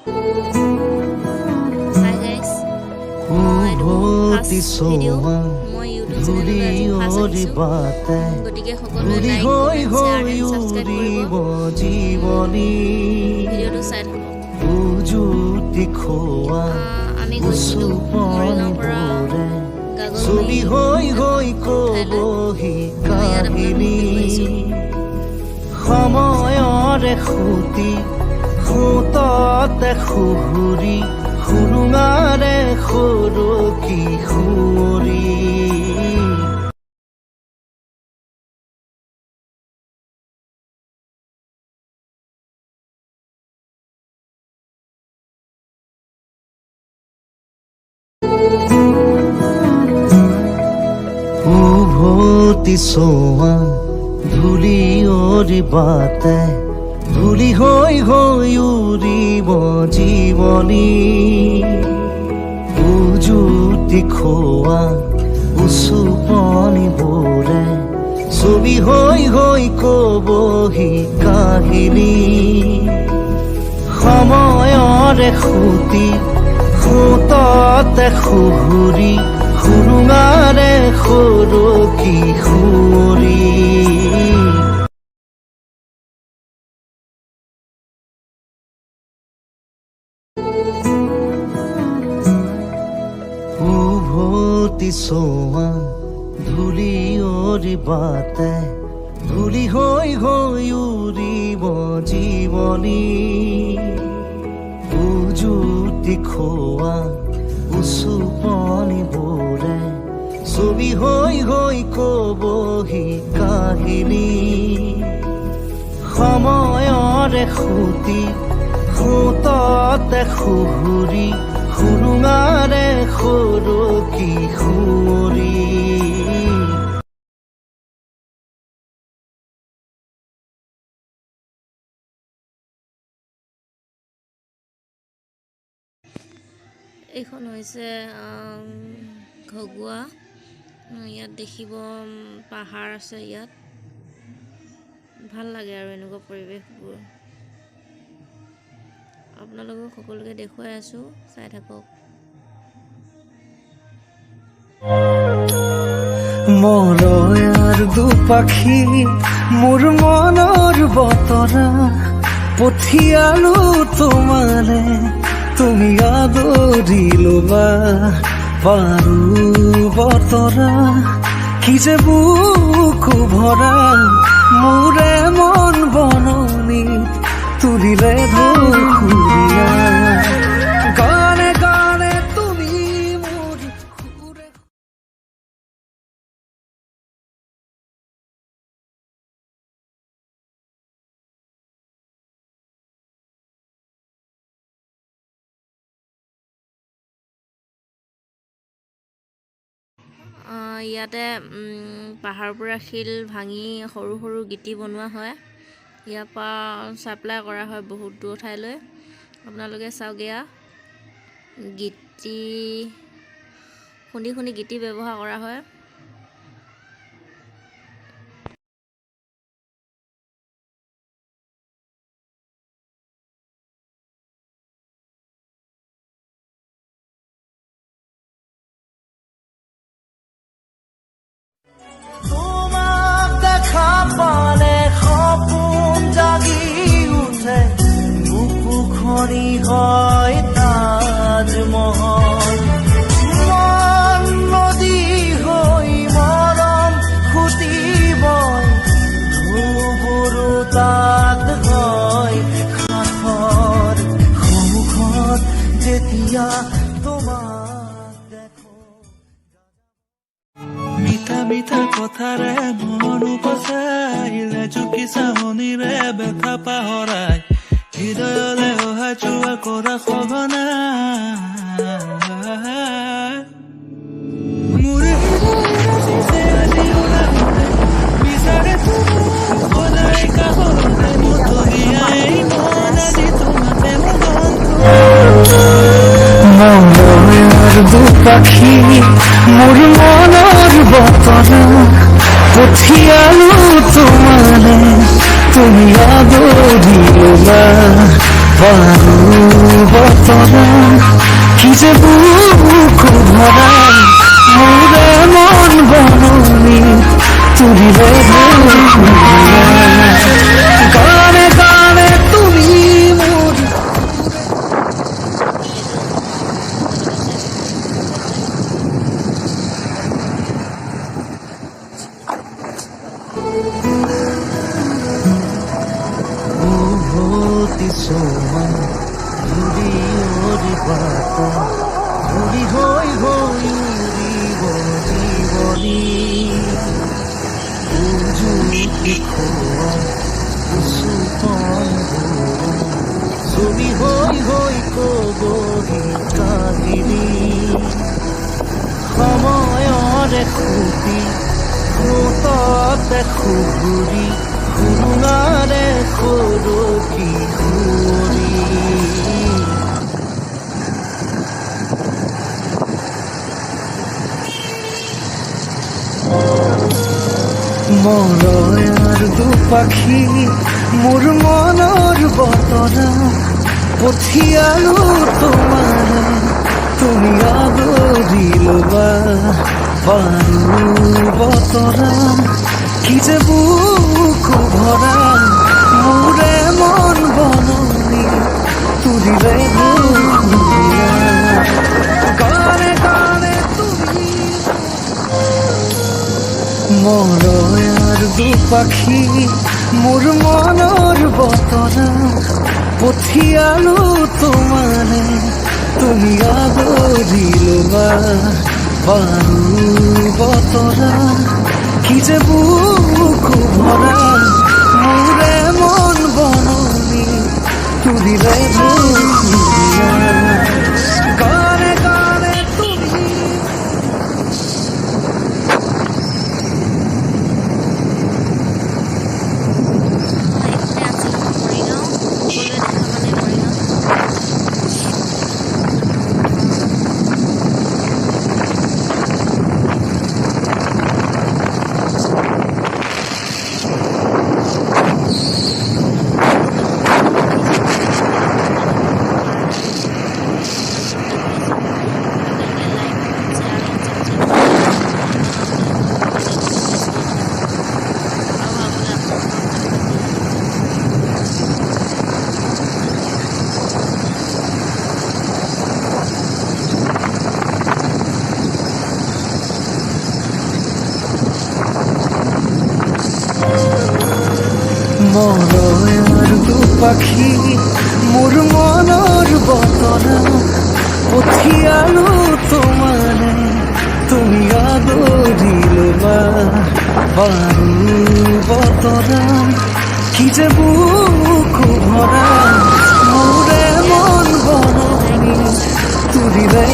Hi guys, এইটো first video' মই YouTube চেনেললৈ আজি ফাৰ্ষ্ট আহিছোঁ। গতিকে সকলোৱে like comment share and subscribe কৰিব। ভিডিঅ'টো চাই থাকক। আমি গৈছিলোঁ মৰিগাঁৱৰ পৰা গাগলমাৰী সময়ৰে খুটি খুততে খুহুৰি খুৰুঙাৰে খুৰুকি খুৰি উভতি চোৱা ধূলি অৰিবাতে ধূলি হৈ হৈ উৰিব জীৱনী উজুতি খোৱা উচুপনিবোৰে ছবি হৈ হৈ কবহি কাহিনী সময়ৰে খুটি খুততে খুহুৰি খুৰুঙাৰে খুৰুকি খুৰি উভতি চোৱা ধূলি অৰিবাতে ধূলি হৈ হৈ উৰিব জীৱনী উজুতি খোৱা উচুপনিবোৰে ছবি হৈ হৈ কবহি কাহিনী সময়ৰে খুটি খুততে খুহুৰি খুৰুঙাৰে খুৰুকি খুৰি এইখন হৈছে ঘগুৱা। ইয়াত দেখিব পাহাৰ আছে। ইয়াত ভাল লাগে আৰু এনেকুৱা পৰিৱেশবোৰ আপোনালোকক সকলোকে দেখুৱাই আছোঁ, চাই থাকক। মৰয়াৰ দুপাখি মোৰ মনৰ বতৰা পঠিয়ালো তোমাৰে তুমি আদৰি লবা পাৰো বতৰা কি যে বুকু ভৰা মোৰে মন বননি তুলিলে ধুৰীয়া গানে গানে তুমি মোৰ সুৰে ইয়াতে পাহাৰৰ পৰা শিল ভাঙি সৰু সৰু গিটি বনোৱা হয়। ইয়াৰ পৰা ছাপ্লাই কৰা হয় বহুত দূৰ ঠাইলৈ। আপোনালোকে চাওক, এয়া গিটি খুন্দি খুন্দি গিটি ব্যৱহাৰ কৰা হয়। তোমাক দেখা পালে সপোন জাগি উঠে বুকুখনি হয় তাজমহল মন নদী হৈ মৰম ফুটিবই ধুবুৰু তাত হয় সাঁথৰ সন্মুখত যেতিয়া তোমাক দেখো মিঠা মিঠা কথাৰে মন উপচাইলে চুকি চাহনিৰে ব্যথা পাহৰাই হৃদয়লে অহা যোৱা কৰা সঘনাই মোৰে হৃদয়ৰে আজি উলালে বিচাৰে তোমাক সদায় কাষতে মতহিয়াই মন আজি তোমাতে মৰয়াৰ দুপাখি মোৰ মনৰ বতৰা পঠিয়ালো তোমাৰে তুমি আদৰি লবা পাৰো বতৰা কি যে বুক ভৰা মোৰে মন বননি তুলিলে গানে গানে তুমি মোৰ উভতি চোৱা ঘূৰি অৰি বাট ঘূৰি হৈ হৈ উৰিব জীৱনী উজুতি খোৱা চুপন ছবি হৈ হৈ কবহি কাহিনী সময়ৰে খুটি সোঁততে খুগুৰি সুৰুঙাৰে সৰকি সুৰি মৰয়াৰ দুপাখি মোৰ মনৰ বতৰা পঠিয়ালো তোমাৰে তুমি আদৰি ল'বা পাৰো বতৰা কি যে বুক ভৰা মোৰে মন বননি তুলিলে গানে গানে তুমি মৰয়াৰ দুপাখি মোৰ মনৰ বতৰা পঠিয়ালো তোমাৰে তুমি আদৰি ল'বা পাৰো বতৰা কি যে বুক ভৰা মোৰে মন বননি তুলিলে গানে গানে তুমি মৰয়াৰ দুপাখি মোৰ মনৰ বতৰা পঠিয়ালো তোমাৰে তুমি আদৰি ল'বা পাৰো বতৰা কি যে বুক ভৰা মোৰে মন বননি তুলিলে